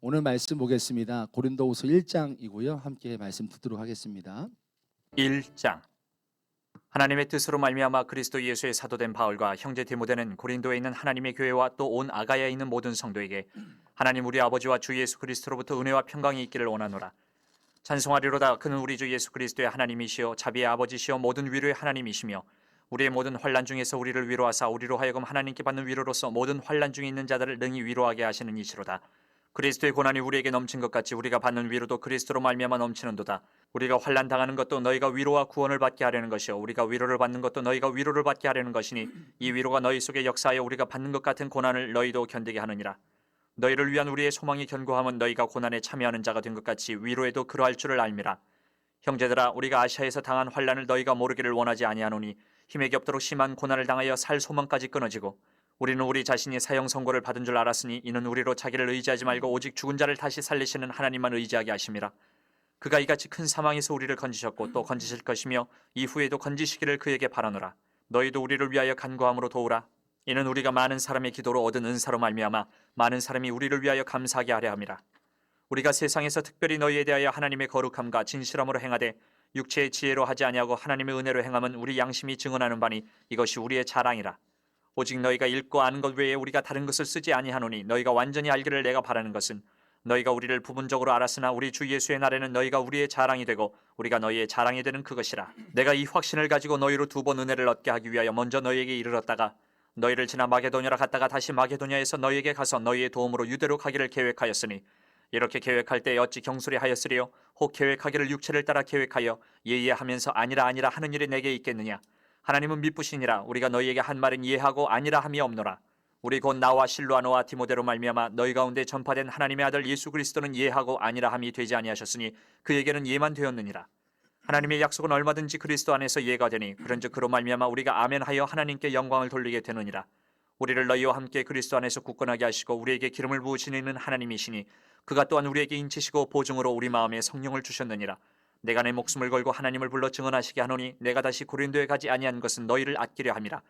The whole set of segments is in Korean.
오늘 말씀 보겠습니다. 고린도후서 1장이고요. 함께 말씀 듣도록 하겠습니다. 1장. 하나님의 뜻으로 말미암아 그리스도 예수의 사도된 바울과 형제 디모데는 고린도에 있는 하나님의 교회와 또 온 아가야에 있는 모든 성도에게 하나님 우리 아버지와 주 예수 그리스도로부터 은혜와 평강이 있기를 원하노라. 찬송하리로다. 그는 우리 주 예수 그리스도의 하나님이시요 자비의 아버지시요 모든 위로의 하나님이시며 우리의 모든 환난 중에서 우리를 위로하사 우리로 하여금 하나님께 받는 위로로서 모든 환난 중에 있는 자들을 능히 위로하게 하시는 이시로다. 그리스도의 고난이 우리에게 넘친 것 같이 우리가 받는 위로도 그리스도로 말미암아 넘치는도다. 우리가 환난 당하는 것도 너희가 위로와 구원을 받게 하려는 것이요 우리가 위로를 받는 것도 너희가 위로를 받게 하려는 것이니 이 위로가 너희 속에 역사하여 우리가 받는 것 같은 고난을 너희도 견디게 하느니라. 너희를 위한 우리의 소망이 견고함은 너희가 고난에 참여하는 자가 된 것 같이 위로에도 그러할 줄을 알미라. 형제들아, 우리가 아시아에서 당한 환난을 너희가 모르기를 원하지 아니하노니 힘에 겹도록 심한 고난을 당하여 살 소망까지 끊어지고 우리는 우리 자신이 사형 선고를 받은 줄 알았으니 이는 우리로 자기를 의지하지 말고 오직 죽은 자를 다시 살리시는 하나님만 의지하게 하심이라. 그가 이같이 큰 사망에서 우리를 건지셨고 또 건지실 것이며 이후에도 건지시기를 그에게 바라노라. 너희도 우리를 위하여 간구함으로 도우라. 이는 우리가 많은 사람의 기도로 얻은 은사로 말미암아 많은 사람이 우리를 위하여 감사하게 하려 함이라. 우리가 세상에서 특별히 너희에 대하여 하나님의 거룩함과 진실함으로 행하되 육체의 지혜로 하지 아니하고 하나님의 은혜로 행함은 우리 양심이 증언하는 바니 이것이 우리의 자랑이라. 오직 너희가 읽고 아는 것 외에 우리가 다른 것을 쓰지 아니하노니 너희가 완전히 알기를 내가 바라는 것은 너희가 우리를 부분적으로 알았으나 우리 주 예수의 날에는 너희가 우리의 자랑이 되고 우리가 너희의 자랑이 되는 그것이라. 내가 이 확신을 가지고 너희로 두 번 은혜를 얻게 하기 위하여 먼저 너희에게 이르렀다가 너희를 지나 마게도냐로 갔다가 다시 마게도냐에서 너희에게 가서 너희의 도움으로 유대로 가기를 계획하였으니 이렇게 계획할 때 어찌 경솔히 하였으리요? 혹 계획하기를 육체를 따라 계획하여 예의하면서 아니라 하는 일이 내게 있겠느냐? 하나님은 미쁘시니라. 우리가 너희에게 한 말은 이해하고 아니라 함이 없노라. 우리 곧 나와 실로아노와 디모데로 말미암아 너희 가운데 전파된 하나님의 아들 예수 그리스도는 이해하고 아니라 함이 되지 아니하셨으니 그에게는 예만 되었느니라. 하나님의 약속은 얼마든지 그리스도 안에서 이해가 되니 그런즉 그로 말미암아 우리가 아멘하여 하나님께 영광을 돌리게 되느니라. 우리를 너희와 함께 그리스도 안에서 굳건하게 하시고 우리에게 기름을 부으시는 하나님이시니 그가 또한 우리에게 인치시고 보증으로 우리 마음에 성령을 주셨느니라. 내가 내 목숨을 걸고 하나님을 불러 증언하시게 하노니 내가 다시 고린도에 가지 아니한 것은 너희를 아끼려 함이라.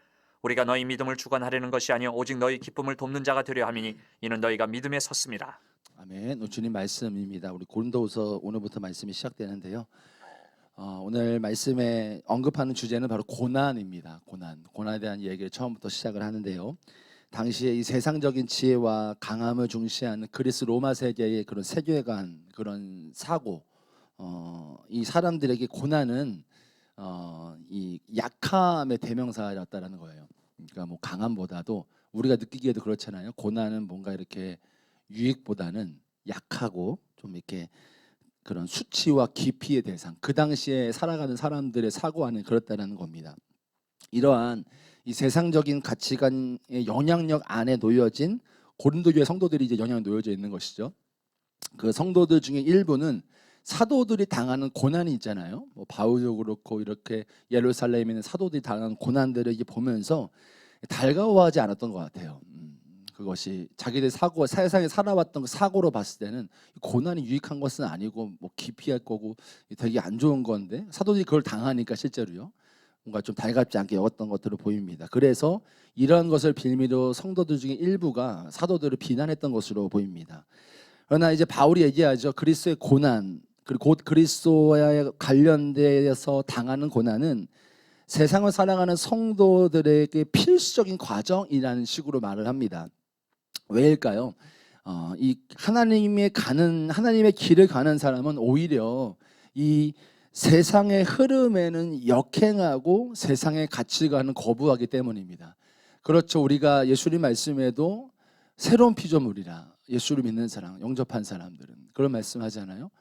우리가 너희 믿음을 주관하려는 것이 아니요 오직 너희 기쁨을 돕는 자가 되려 함이니 이는 너희가 믿음에 섰음이라. 아멘. 주님 말씀입니다. 우리 고린도후서 오늘부터 말씀이 시작되는데요. 오늘 말씀에 언급하는 주제는 바로 고난입니다. 고난에 대한 얘기를 처음부터 시작을 하는데요. 당시에 이 세상적인 지혜와 강함을 중시하는 그리스 로마 세계의 그런 세계관, 그런 사고, 이 사람들에게 고난은 이 약함의 대명사였다라는 거예요. 그러니까 뭐 강함보다도 우리가 느끼기에도 그렇잖아요. 고난은 뭔가 이렇게 유익보다는 약하고 좀 이렇게 그런 수치와 기피의 대상, 그 당시에 살아가는 사람들의 사고 안에 그렇다라는 겁니다. 이러한 이 세상적인 가치관의 영향력 안에 놓여진 고린도 교회 성도들이 이제 영향을 놓여져 있는 것이죠. 그 성도들 중에 일부는 사도들이 당하는 고난이 있잖아요. 뭐 바울도 그렇고 이렇게 예루살렘에 있는 사도들이 당하는 고난들을 이게 보면서 달가워하지 않았던 것 같아요. 그것이 자기들 사고, 세상에 살아왔던 그 사고로 봤을 때는 고난이 유익한 것은 아니고 뭐 기피할 거고 되게 안 좋은 건데 사도들이 그걸 당하니까 실제로요. 뭔가 좀 달갑지 않게 여겼던 것으로 보입니다. 그래서 이런 것을 빌미로 성도들 중에 일부가 사도들을 비난했던 것으로 보입니다. 그러나 이제 바울이 얘기하죠. 그리스도의 고난, 그리고 곧 그리스도와 관련돼서 당하는 고난은 세상을 살아가는 성도들에게 필수적인 과정이라는 식으로 말을 합니다. 왜일까요? 이 하나님의 길을 가는 사람은 오히려 이 세상의 흐름에는 역행하고 세상의 가치관은 거부하기 때문입니다. 그렇죠. 우리가 예수님 말씀에도 새로운 피조물이라, 예수를 믿는 사람, 영접한 사람들은 그런 말씀하잖아요.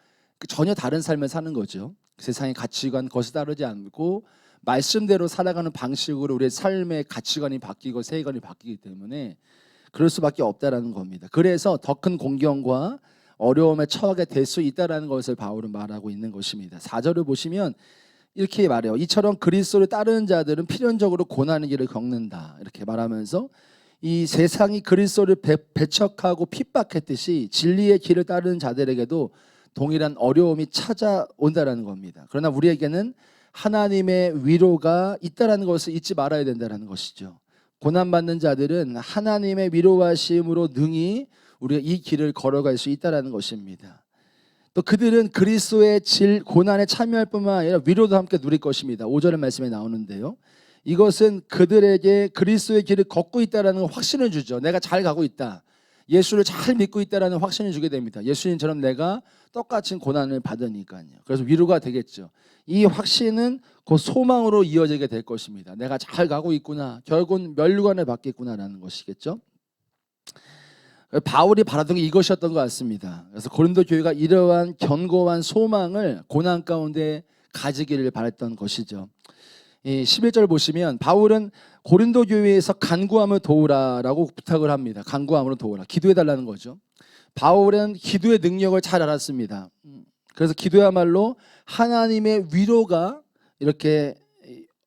전혀 다른 삶을 사는 거죠. 세상의 가치관 것이 다르지 않고 말씀대로 살아가는 방식으로 우리의 삶의 가치관이 바뀌고 세계관이 바뀌기 때문에 그럴 수밖에 없다라는 겁니다. 그래서 더 큰 공경과 어려움에 처하게 될 수 있다라는 것을 바울은 말하고 있는 것입니다. 4절을 보시면 이렇게 말해요. 이처럼 그리스도를 따르는 자들은 필연적으로 고난의 길을 겪는다. 이렇게 말하면서 이 세상이 그리스도를 배척하고 핍박했듯이 진리의 길을 따르는 자들에게도 동일한 어려움이 찾아온다라는 겁니다. 그러나 우리에게는 하나님의 위로가 있다라는 것을 잊지 말아야 된다는 것이죠. 고난받는 자들은 하나님의 위로하심으로 능히 우리가 이 길을 걸어갈 수 있다라는 것입니다. 또 그들은 그리스도의 고난에 참여할 뿐만 아니라 위로도 함께 누릴 것입니다. 5절의 말씀에 나오는데요. 이것은 그들에게 그리스도의 길을 걷고 있다라는 확신을 주죠. 내가 잘 가고 있다. 예수를 잘 믿고 있다라는 확신을 주게 됩니다. 예수님처럼 내가 똑같은 고난을 받으니까요. 그래서 위로가 되겠죠. 이 확신은 곧 소망으로 이어지게 될 것입니다. 내가 잘 가고 있구나. 결국은 멸류관을 받겠구나라는 것이겠죠. 바울이 바라던 게 이것이었던 것 같습니다. 그래서 고린도 교회가 이러한 견고한 소망을 고난 가운데 가지기를 바랬던 것이죠. 11절 보시면 바울은 고린도 교회에서 간구함을 도우라라고 부탁을 합니다. 간구함으로 도우라. 기도해달라는 거죠. 바울은 기도의 능력을 잘 알았습니다. 그래서 기도야말로 하나님의 위로가 이렇게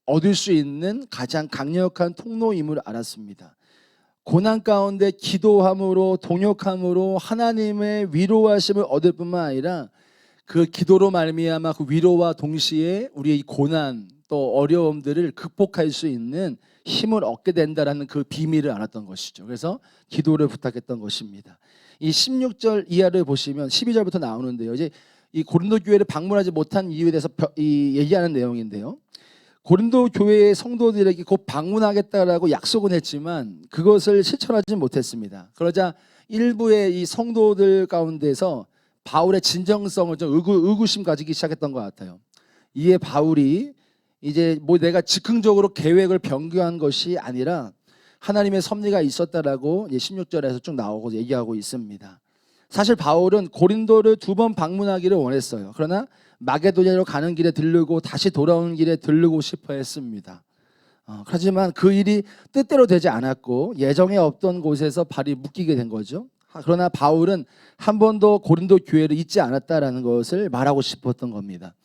얻을 수 있는 가장 강력한 통로임을 알았습니다. 고난 가운데 기도함으로 동역함으로 하나님의 위로하심을 얻을 뿐만 아니라 그 기도로 말미암아 그 위로와 동시에 우리의 고난 또 어려움들을 극복할 수 있는 힘을 얻게 된다라는 그 비밀을 알았던 것이죠. 그래서 기도를 부탁했던 것입니다. 이 16절 이하를 보시면 12절부터 나오는데요. 이제 이 고린도 교회를 방문하지 못한 이유에 대해서 얘기하는 내용인데요. 고린도 교회의 성도들에게 곧 방문하겠다라고 약속은 했지만 그것을 실천하지 못했습니다. 그러자 일부의 이 성도들 가운데서 바울의 진정성을 좀 의구심 가지기 시작했던 것 같아요. 이에 바울이 이제 뭐 내가 즉흥적으로 계획을 변경한 것이 아니라 하나님의 섭리가 있었다라고 16절에서 쭉 나오고 얘기하고 있습니다. 사실 바울은 고린도를 2번 방문하기를 원했어요. 그러나 마게도냐로 가는 길에 들르고 다시 돌아오는 길에 들르고 싶어 했습니다. 하지만 그 일이 뜻대로 되지 않았고 예정에 없던 곳에서 발이 묶이게 된 거죠. 그러나 바울은 한 번도 고린도 교회를 잊지 않았다라는 것을 말하고 싶었던 겁니다.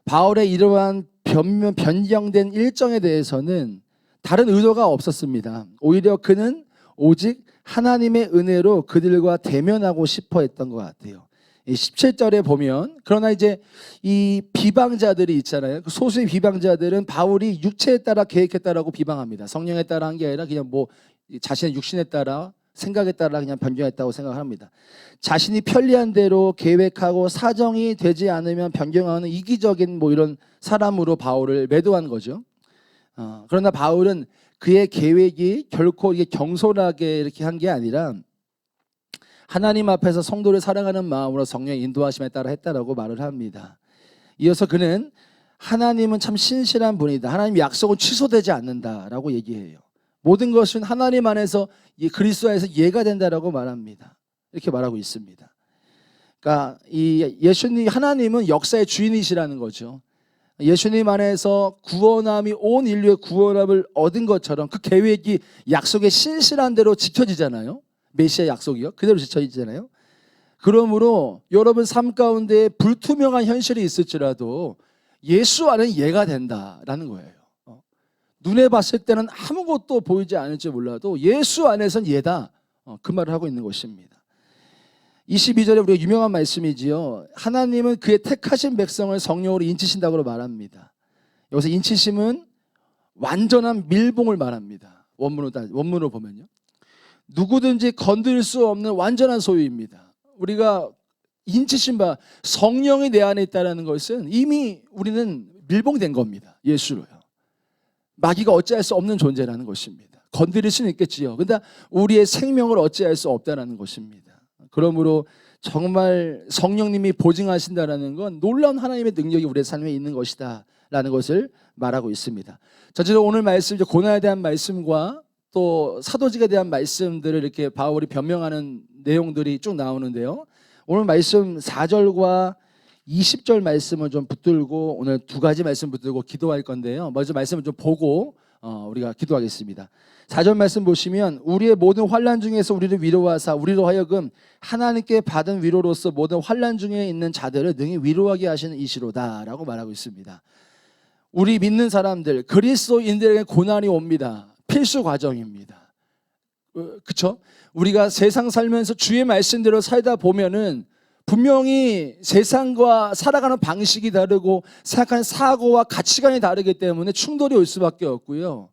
바울의 이러한 변경된 일정에 대해서는 다른 의도가 없었습니다. 오히려 그는 오직 하나님의 은혜로 그들과 대면하고 싶어 했던 것 같아요. 17절에 보면 그러나 이제 이 비방자들이 있잖아요. 그 소수의 비방자들은 바울이 육체에 따라 계획했다라고 비방합니다. 성령에 따라 한 게 아니라 그냥 뭐 자신의 육신에 따라 생각에 따라 그냥 변경했다고 생각합니다. 자신이 편리한 대로 계획하고 사정이 되지 않으면 변경하는 이기적인 뭐 이런 사람으로 바울을 매도한 거죠. 그러나 바울은 그의 계획이 결코 이게 경솔하게 이렇게 한 게 아니라 하나님 앞에서 성도를 사랑하는 마음으로 성령의 인도하심에 따라 했다라고 말을 합니다. 이어서 그는 하나님은 참 신실한 분이다. 하나님 약속은 취소되지 않는다라고 얘기해요. 모든 것은 하나님 안에서 그리스도 안에서 이해가 된다라고 말합니다. 이렇게 말하고 있습니다. 그러니까 이 예수님 하나님은 역사의 주인이시라는 거죠. 예수님 안에서 구원함이 온 인류의 구원함을 얻은 것처럼 그 계획이 약속의 신실한 대로 지켜지잖아요. 메시아 약속이요. 그대로 지켜지잖아요. 그러므로 여러분 삶 가운데 불투명한 현실이 있을지라도 예수 안에는 이해가 된다라는 거예요. 눈에 봤을 때는 아무것도 보이지 않을지 몰라도 예수 안에서는 이해다. 그 말을 하고 있는 것입니다. 22절에 우리가 유명한 말씀이지요. 하나님은 그의 택하신 백성을 성령으로 인치신다고 말합니다. 여기서 인치심은 완전한 밀봉을 말합니다. 원문으로 보면요. 누구든지 건드릴 수 없는 완전한 소유입니다. 우리가 인치신 바 성령이 내 안에 있다는 것은 이미 우리는 밀봉된 겁니다. 예수로요. 마귀가 어찌할 수 없는 존재라는 것입니다. 건드릴 수는 있겠지요. 그런데 우리의 생명을 어찌할 수 없다는 것입니다. 그러므로 정말 성령님이 보증하신다는 건 놀라운 하나님의 능력이 우리의 삶에 있는 것이다 라는 것을 말하고 있습니다. 전체적으로 오늘 말씀, 고난에 대한 말씀과 또 사도직에 대한 말씀들을 이렇게 바울이 변명하는 내용들이 쭉 나오는데요. 오늘 말씀 4절과 20절 말씀을 좀 붙들고 오늘 두 가지 말씀 붙들고 기도할 건데요. 먼저 말씀을 좀 보고 우리가 기도하겠습니다. 4절 말씀 보시면 우리의 모든 환난 중에서 우리를 위로하사 우리로 하여금 하나님께 받은 위로로서 모든 환난 중에 있는 자들을 능히 위로하게 하시는 이시로다 라고 말하고 있습니다. 우리 믿는 사람들 그리스도인들에게 고난이 옵니다. 필수 과정입니다. 그렇죠? 우리가 세상 살면서 주의 말씀대로 살다 보면은 분명히 세상과 살아가는 방식이 다르고 생각하는 사고와 가치관이 다르기 때문에 충돌이 올 수밖에 없고요.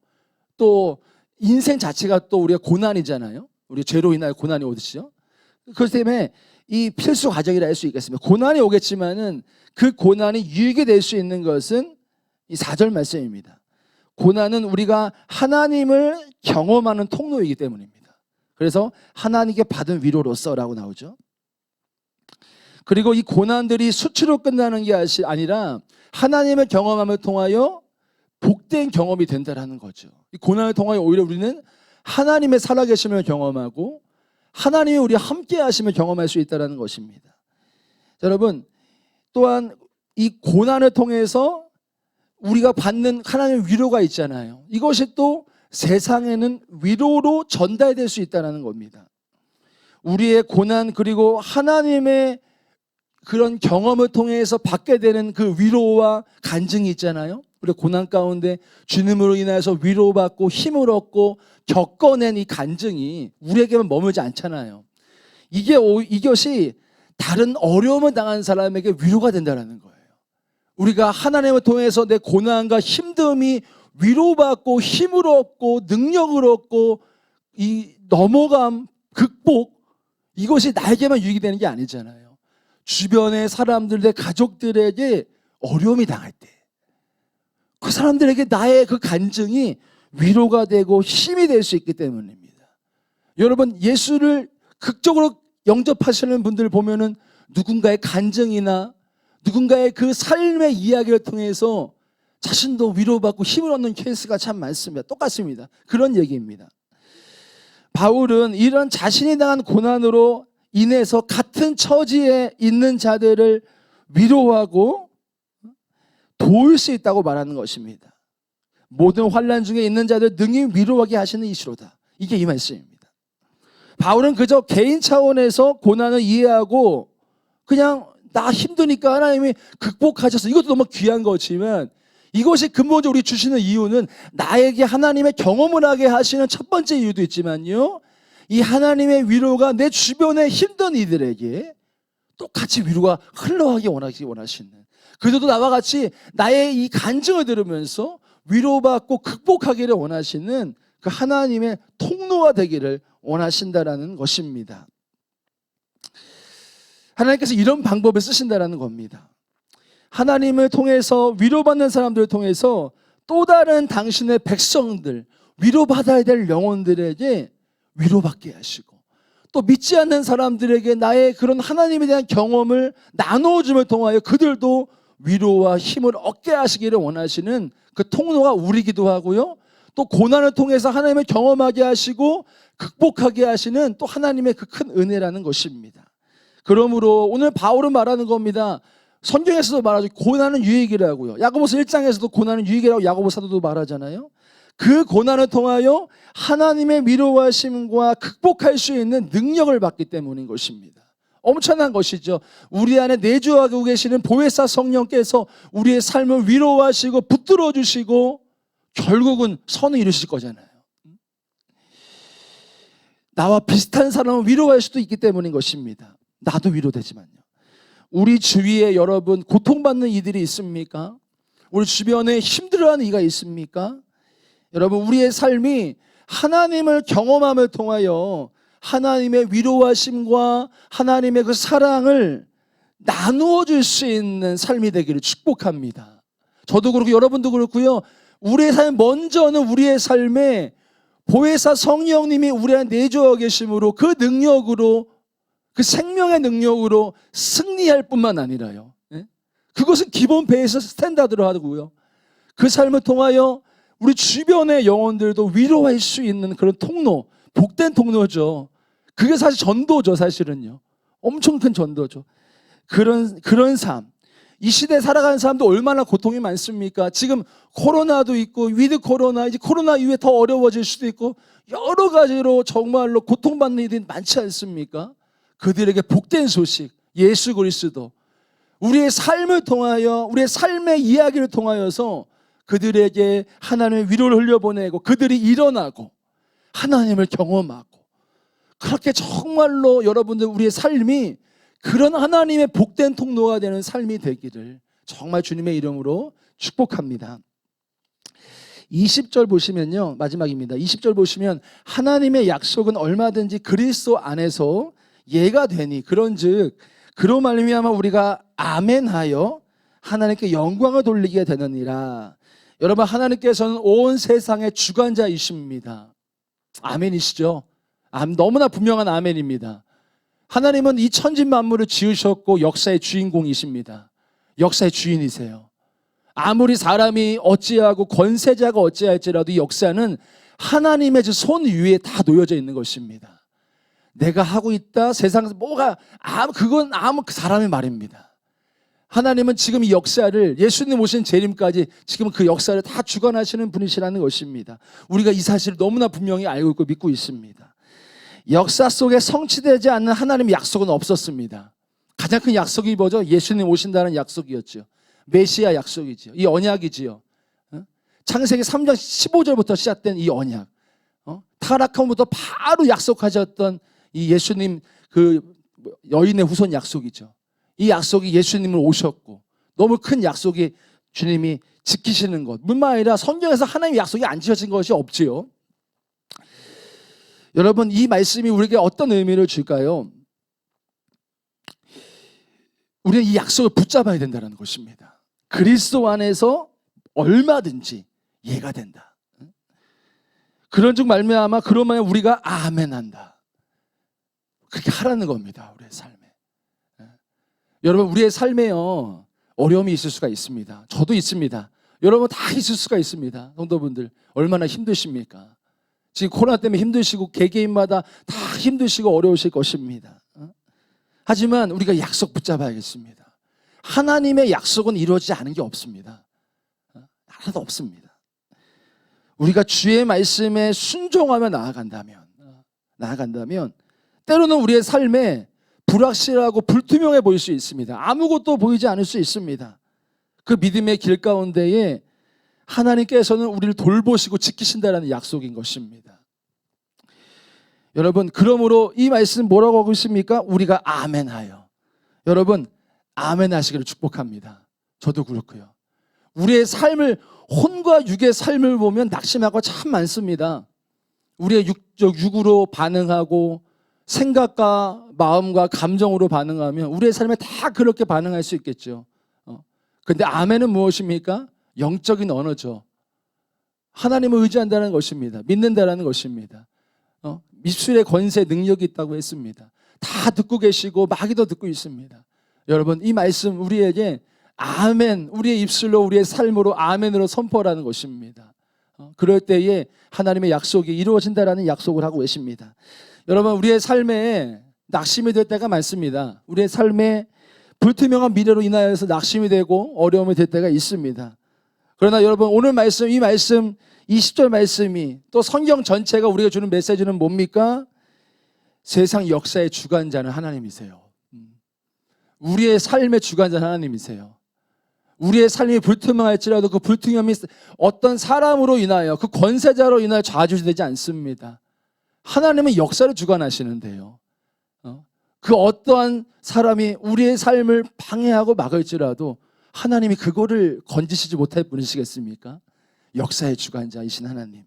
또 인생 자체가 또 우리가 고난이잖아요. 우리 죄로 인하여 고난이 오듯이요. 그것 때문에 이 필수 과정이라 할 수 있겠습니다. 고난이 오겠지만은 그 고난이 유익이 될 수 있는 것은 이 4절 말씀입니다. 고난은 우리가 하나님을 경험하는 통로이기 때문입니다. 그래서 하나님께 받은 위로로서라고 나오죠. 그리고 이 고난들이 수치로 끝나는 게 아니라 하나님을 경험함을 통하여 복된 경험이 된다라는 거죠. 이 고난을 통하여 오히려 우리는 하나님의 살아계심을 경험하고 하나님이 우리와 함께 하심을 경험할 수 있다는 것입니다. 자, 여러분, 또한 이 고난을 통해서 우리가 받는 하나님의 위로가 있잖아요. 이것이 또 세상에는 위로로 전달될 수 있다는 겁니다. 우리의 고난 그리고 하나님의 그런 경험을 통해서 받게 되는 그 위로와 간증이 있잖아요. 우리 고난 가운데 주님으로 인해서 위로받고 힘을 얻고 겪어낸 이 간증이 우리에게만 머물지 않잖아요. 이것이 다른 어려움을 당한 사람에게 위로가 된다는 거예요. 우리가 하나님을 통해서 내 고난과 힘듦이 위로받고 힘을 얻고 능력을 얻고 이 넘어감, 극복, 이것이 나에게만 유익이 되는 게 아니잖아요. 주변의 사람들, 내 가족들에게 어려움이 당할 때 그 사람들에게 나의 그 간증이 위로가 되고 힘이 될 수 있기 때문입니다. 여러분, 예수를 극적으로 영접하시는 분들 보면은 누군가의 간증이나 누군가의 그 삶의 이야기를 통해서 자신도 위로받고 힘을 얻는 케이스가 참 많습니다. 똑같습니다. 그런 얘기입니다. 바울은 이런 자신이 당한 고난으로 인해서 같은 처지에 있는 자들을 위로하고 도울 수 있다고 말하는 것입니다. 모든 환난 중에 있는 자들 능히 위로하게 하시는 이시로다. 이게 이 말씀입니다. 바울은 그저 개인 차원에서 고난을 이해하고 그냥 나 힘드니까 하나님이 극복하셔서 이것도 너무 귀한 거지만 이것이 근본적으로 우리 주시는 이유는 나에게 하나님의 경험을 하게 하시는 첫 번째 이유도 있지만요, 이 하나님의 위로가 내 주변에 힘든 이들에게 똑같이 위로가 흘러가기 원하시는, 그들도 나와 같이 나의 이 간증을 들으면서 위로받고 극복하기를 원하시는 그 하나님의 통로가 되기를 원하신다라는 것입니다. 하나님께서 이런 방법을 쓰신다라는 겁니다. 하나님을 통해서 위로받는 사람들을 통해서 또 다른 당신의 백성들, 위로받아야 될 영혼들에게 위로받게 하시고 또 믿지 않는 사람들에게 나의 그런 하나님에 대한 경험을 나누어줌을 통하여 그들도 위로와 힘을 얻게 하시기를 원하시는 그 통로가 우리기도 하고요, 또 고난을 통해서 하나님을 경험하게 하시고 극복하게 하시는 또 하나님의 그 큰 은혜라는 것입니다. 그러므로 오늘 바울은 말하는 겁니다. 성경에서도 말하죠. 고난은 유익이라고요. 야고보서 1장에서도 고난은 유익이라고 야고보 사도도 말하잖아요. 그 고난을 통하여 하나님의 위로하심과 극복할 수 있는 능력을 받기 때문인 것입니다. 엄청난 것이죠. 우리 안에 내주하고 계시는 보혜사 성령께서 우리의 삶을 위로하시고 붙들어 주시고 결국은 선을 이루실 거잖아요. 나와 비슷한 사람을 위로할 수도 있기 때문인 것입니다. 나도 위로되지만요. 우리 주위에 여러분 고통받는 이들이 있습니까? 우리 주변에 힘들어하는 이가 있습니까? 여러분, 우리의 삶이 하나님을 경험함을 통하여 하나님의 위로하심과 하나님의 그 사랑을 나누어 줄 수 있는 삶이 되기를 축복합니다. 저도 그렇고 여러분도 그렇고요. 우리의 삶, 먼저는 우리의 삶에 보혜사 성령님이 우리 안에 내주어 계심으로 그 능력으로, 그 생명의 능력으로 승리할 뿐만 아니라요, 그것은 기본 베이스 스탠다드로 하고요, 그 삶을 통하여 우리 주변의 영혼들도 위로할 수 있는 그런 통로, 복된 통로죠. 그게 사실 전도죠. 사실은요, 엄청 큰 전도죠. 그런 삶, 이 시대에 살아가는 사람도 얼마나 고통이 많습니까? 지금 코로나도 있고 위드 코로나, 이제 코로나 이후에 더 어려워질 수도 있고 여러 가지로 정말로 고통받는 이들이 많지 않습니까? 그들에게 복된 소식, 예수 그리스도, 우리의 삶을 통하여, 우리의 삶의 이야기를 통하여서 그들에게 하나님의 위로를 흘려보내고 그들이 일어나고 하나님을 경험하고, 그렇게 정말로 여러분들 우리의 삶이 그런 하나님의 복된 통로가 되는 삶이 되기를 정말 주님의 이름으로 축복합니다. 20절 보시면요, 마지막입니다. 20절 보시면 하나님의 약속은 얼마든지 그리스도 안에서 예가 되니 그런즉 그로 말미암아 우리가 아멘하여 하나님께 영광을 돌리게 되느니라. 여러분, 하나님께서는 온 세상의 주관자이십니다. 아멘이시죠? 너무나 분명한 아멘입니다. 하나님은 이 천지 만물을 지으셨고 역사의 주인공이십니다. 역사의 주인이세요. 아무리 사람이 어찌하고 권세자가 어찌할지라도 이 역사는 하나님의 손 위에 다 놓여져 있는 것입니다. 내가 하고 있다, 세상에서 뭐가, 그건 그 사람의 말입니다. 하나님은 지금 이 역사를, 예수님 오신 재림까지 지금 그 역사를 다 주관하시는 분이시라는 것입니다. 우리가 이 사실을 너무나 분명히 알고 있고 믿고 있습니다. 역사 속에 성취되지 않는 하나님의 약속은 없었습니다. 가장 큰 약속이 뭐죠? 예수님 오신다는 약속이었죠. 메시아 약속이죠. 이 언약이지요. 창세기 3장 15절부터 시작된 이 언약. 타락함부터 바로 약속하셨던 이 예수님 그 여인의 후손 약속이죠. 이 약속이 예수님을 오셨고 너무 큰 약속이 주님이 지키시는 것. 뿐만 아니라 성경에서 하나님의 약속이 안 지켜진 것이 없지요. 여러분, 이 말씀이 우리에게 어떤 의미를 줄까요? 우리는 이 약속을 붙잡아야 된다는 것입니다. 그리스도 안에서 얼마든지 예가 된다. 그런 즉 말미암아 그러면 우리가 아멘한다. 그렇게 하라는 겁니다. 우리의 삶에. 여러분, 우리의 삶에요 어려움이 있을 수가 있습니다. 저도 있습니다. 여러분 다 있을 수가 있습니다. 성도분들 얼마나 힘드십니까? 지금 코로나 때문에 힘드시고 개개인마다 다 힘드시고 어려우실 것입니다. 하지만 우리가 약속 붙잡아야겠습니다. 하나님의 약속은 이루어지지 않은 게 없습니다. 하나도 없습니다. 우리가 주의 말씀에 순종하며 나아간다면 때로는 우리의 삶에 불확실하고 불투명해 보일 수 있습니다. 아무것도 보이지 않을 수 있습니다. 그 믿음의 길 가운데에 하나님께서는 우리를 돌보시고 지키신다는 약속인 것입니다. 여러분, 그러므로 이 말씀 뭐라고 하고 있습니까? 우리가 아멘하여. 여러분, 아멘하시기를 축복합니다. 저도 그렇고요. 우리의 삶을, 혼과 육의 삶을 보면 낙심하고 참 많습니다. 우리의 육으로 반응하고 생각과 마음과 감정으로 반응하면 우리의 삶에 다 그렇게 반응할 수 있겠죠. 그런데 아멘은 무엇입니까? 영적인 언어죠. 하나님을 의지한다는 것입니다. 믿는다는 것입니다. 입술의 권세 능력이 있다고 했습니다. 다 듣고 계시고 마귀도 듣고 있습니다. 여러분, 이 말씀 우리에게 아멘, 우리의 입술로 우리의 삶으로 아멘으로 선포하라는 것입니다. 그럴 때에 하나님의 약속이 이루어진다라는 약속을 하고 계십니다. 여러분, 우리의 삶에 낙심이 될 때가 많습니다. 우리의 삶에 불투명한 미래로 인하여서 낙심이 되고 어려움이 될 때가 있습니다. 그러나 여러분, 오늘 말씀, 이 말씀 20절 말씀이 또 성경 전체가 우리가 주는 메시지는 뭡니까? 세상 역사의 주관자는 하나님이세요. 우리의 삶의 주관자는 하나님이세요. 우리의 삶이 불투명할지라도 그 불투명함이 어떤 사람으로 인하여 그 권세자로 인하여 좌지우지되지 않습니다. 하나님은 역사를 주관하시는데요. 그 어떠한 사람이 우리의 삶을 방해하고 막을지라도 하나님이 그거를 건지시지 못할 분이시겠습니까? 역사의 주관자이신 하나님.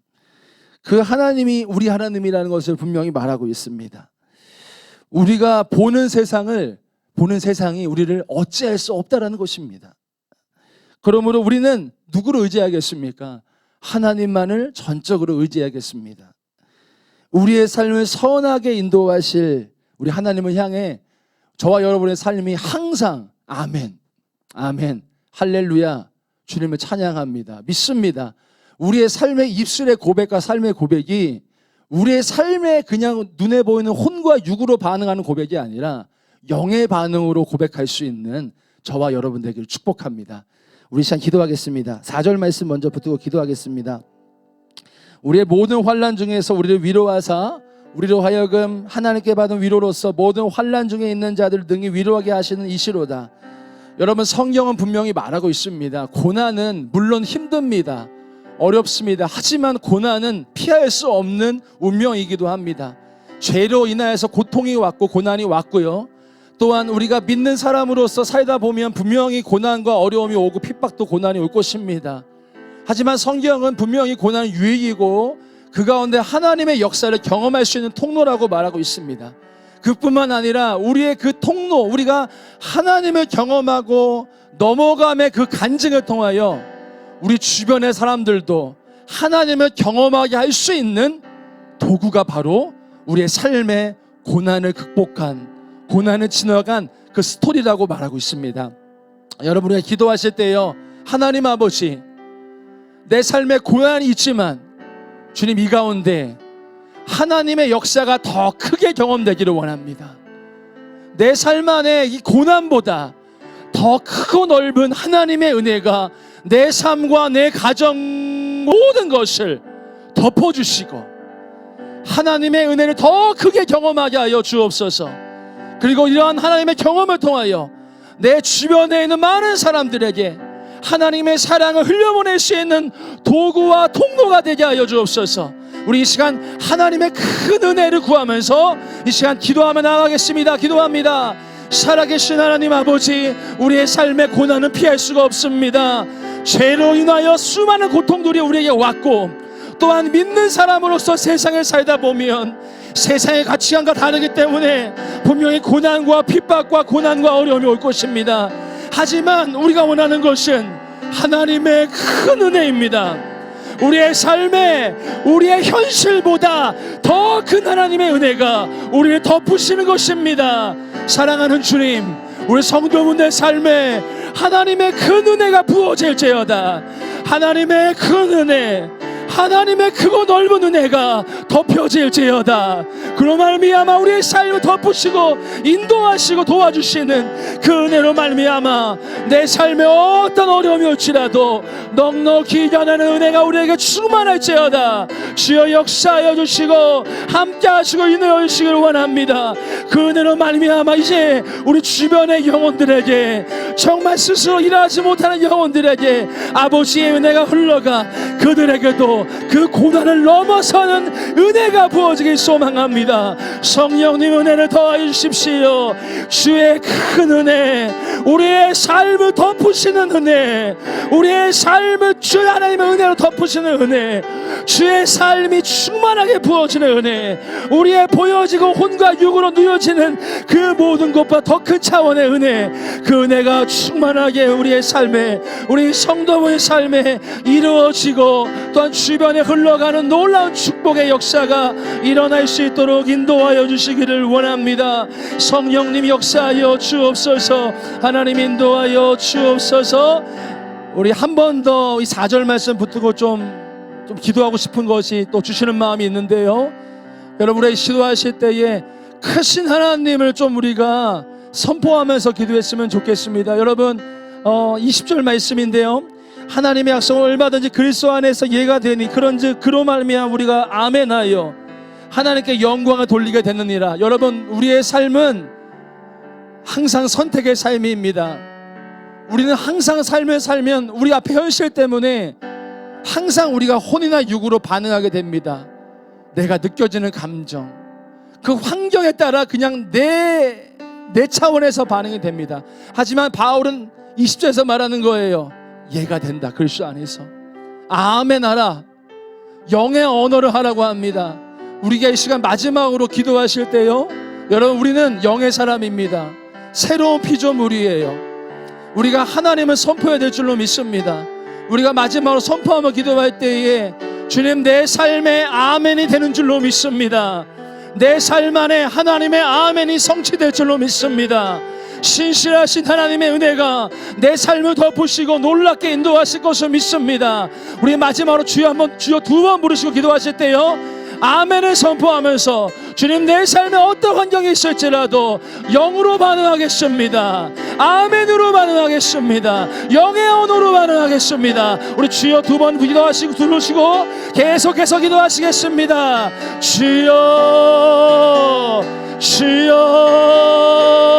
그 하나님이 우리 하나님이라는 것을 분명히 말하고 있습니다. 우리가 보는 세상이 우리를 어찌할 수 없다라는 것입니다. 그러므로 우리는 누구를 의지하겠습니까? 하나님만을 전적으로 의지하겠습니다. 우리의 삶을 선하게 인도하실 우리 하나님을 향해 저와 여러분의 삶이 항상 아멘, 아멘, 할렐루야, 주님을 찬양합니다. 믿습니다. 우리의 삶의 입술의 고백과 삶의 고백이 우리의 삶에 그냥 눈에 보이는 혼과 육으로 반응하는 고백이 아니라 영의 반응으로 고백할 수 있는 저와 여러분 되기를 축복합니다. 우리 시간 기도하겠습니다. 4절 말씀 먼저 붙들고 기도하겠습니다. 우리의 모든 환난 중에서 우리를 위로하사 우리로 하여금 하나님께 받은 위로로서 모든 환난 중에 있는 자들 등이 위로하게 하시는 이시로다. 여러분, 성경은 분명히 말하고 있습니다. 고난은 물론 힘듭니다. 어렵습니다. 하지만 고난은 피할 수 없는 운명이기도 합니다. 죄로 인하여서 고통이 왔고 고난이 왔고요. 또한 우리가 믿는 사람으로서 살다 보면 분명히 고난과 어려움이 오고 핍박도 고난이 올 것입니다. 하지만 성경은 분명히 고난은 유익이고 그 가운데 하나님의 역사를 경험할 수 있는 통로라고 말하고 있습니다. 그뿐만 아니라 우리의 그 통로, 우리가 하나님을 경험하고 넘어감의 그 간증을 통하여 우리 주변의 사람들도 하나님을 경험하게 할 수 있는 도구가 바로 우리의 삶의 고난을 극복한, 고난을 지나간 그 스토리라고 말하고 있습니다. 여러분, 우리가 기도하실 때요, 하나님 아버지, 내 삶에 고난이 있지만 주님, 이 가운데 하나님의 역사가 더 크게 경험되기를 원합니다. 내 삶 안에 이 고난보다 더 크고 넓은 하나님의 은혜가 내 삶과 내 가정 모든 것을 덮어주시고 하나님의 은혜를 더 크게 경험하게 하여 주옵소서. 그리고 이러한 하나님의 경험을 통하여 내 주변에 있는 많은 사람들에게 하나님의 사랑을 흘려보낼 수 있는 도구와 통로가 되게 하여 주옵소서. 우리 이 시간 하나님의 큰 은혜를 구하면서 이 시간 기도하며 나가겠습니다. 기도합니다. 살아계신 하나님 아버지, 우리의 삶의 고난은 피할 수가 없습니다. 죄로 인하여 수많은 고통들이 우리에게 왔고, 또한 믿는 사람으로서 세상을 살다 보면 세상의 가치관과 다르기 때문에 분명히 고난과 핍박과 고난과 어려움이 올 것입니다. 하지만 우리가 원하는 것은 하나님의 큰 은혜입니다. 우리의 삶에, 우리의 현실보다 더 큰 하나님의 은혜가 우리를 덮으시는 것입니다. 사랑하는 주님, 우리 성도분들 삶에 하나님의 큰 은혜가 부어질지어다. 하나님의 큰 은혜, 하나님의 크고 넓은 은혜가 덮여질지어다. 그로 말미암아 우리의 삶을 덮으시고 인도하시고 도와주시는 그 은혜로 말미암아 내 삶에 어떤 어려움이 올지라도 넉넉히 이겨내는 은혜가 우리에게 충만할지어다. 주여 역사하여 주시고 함께 하시고 인도하여 주시기를 원합니다. 그 은혜로 말미암아 이제 우리 주변의 영혼들에게, 정말 스스로 일하지 못하는 영혼들에게 아버지의 은혜가 흘러가 그들에게도 그 고난을 넘어서는 은혜가 부어지길 소망합니다. 성령님 은혜를 더하여 주십시오. 주의 큰 은혜, 우리의 삶을 덮으시는 은혜, 우리의 삶을 주 하나님의 은혜로 덮으시는 은혜, 주의 삶이 충만하게 부어지는 은혜, 우리의 보여지고 혼과 육으로 누여지는 그 모든 것보다 더 큰 차원의 은혜, 그 은혜가 충만하게 우리의 삶에, 우리 성도의 삶에 이루어지고 또한 주변에 흘러가는 놀라운 축복의 역사가 일어날 수 있도록 인도하여 주시기를 원합니다. 성령님 역사하여 주옵소서. 하나님 인도하여 주옵소서. 우리 한 번 더 이 4절 말씀 붙들고 좀 기도하고 싶은 것이 또 주시는 마음이 있는데요, 여러분, 우리 기도하실 때에 크신 하나님을 좀 우리가 선포하면서 기도했으면 좋겠습니다. 여러분, 20절 말씀인데요, 하나님의 약속은 얼마든지 그리스도 안에서 예가 되니 그런즉 그로 말미암아 우리가 아멘하여 하나님께 영광을 돌리게 되느니라. 여러분, 우리의 삶은 항상 선택의 삶입니다. 우리는 항상 삶을 살면 우리 앞에 현실 때문에 항상 우리가 혼이나 육으로 반응하게 됩니다. 내가 느껴지는 감정, 그 환경에 따라 그냥 내 차원에서 반응이 됩니다. 하지만 바울은 20절에서 말하는 거예요. 예가 된다. 그리스도 안에서 아멘하라. 영의 언어를 하라고 합니다. 우리가 이 시간 마지막으로 기도하실 때요, 여러분, 우리는 영의 사람입니다. 새로운 피조물이에요. 우리가 하나님을 선포해야 될 줄로 믿습니다. 우리가 마지막으로 선포하며 기도할 때에 주님, 내 삶에 아멘이 되는 줄로 믿습니다. 내 삶 안에 하나님의 아멘이 성취될 줄로 믿습니다. 신실하신 하나님의 은혜가 내 삶을 덮으시고 놀랍게 인도하실 것을 믿습니다. 우리 마지막으로 주여 두 번 부르시고 기도하실 때요, 아멘을 선포하면서 주님, 내 삶에 어떤 환경이 있을지라도 영으로 반응하겠습니다. 아멘으로 반응하겠습니다. 영의 언어로 반응하겠습니다. 우리 주여 두 번 기도하시고 부르시고 계속해서 기도하시겠습니다. 주여, 주여,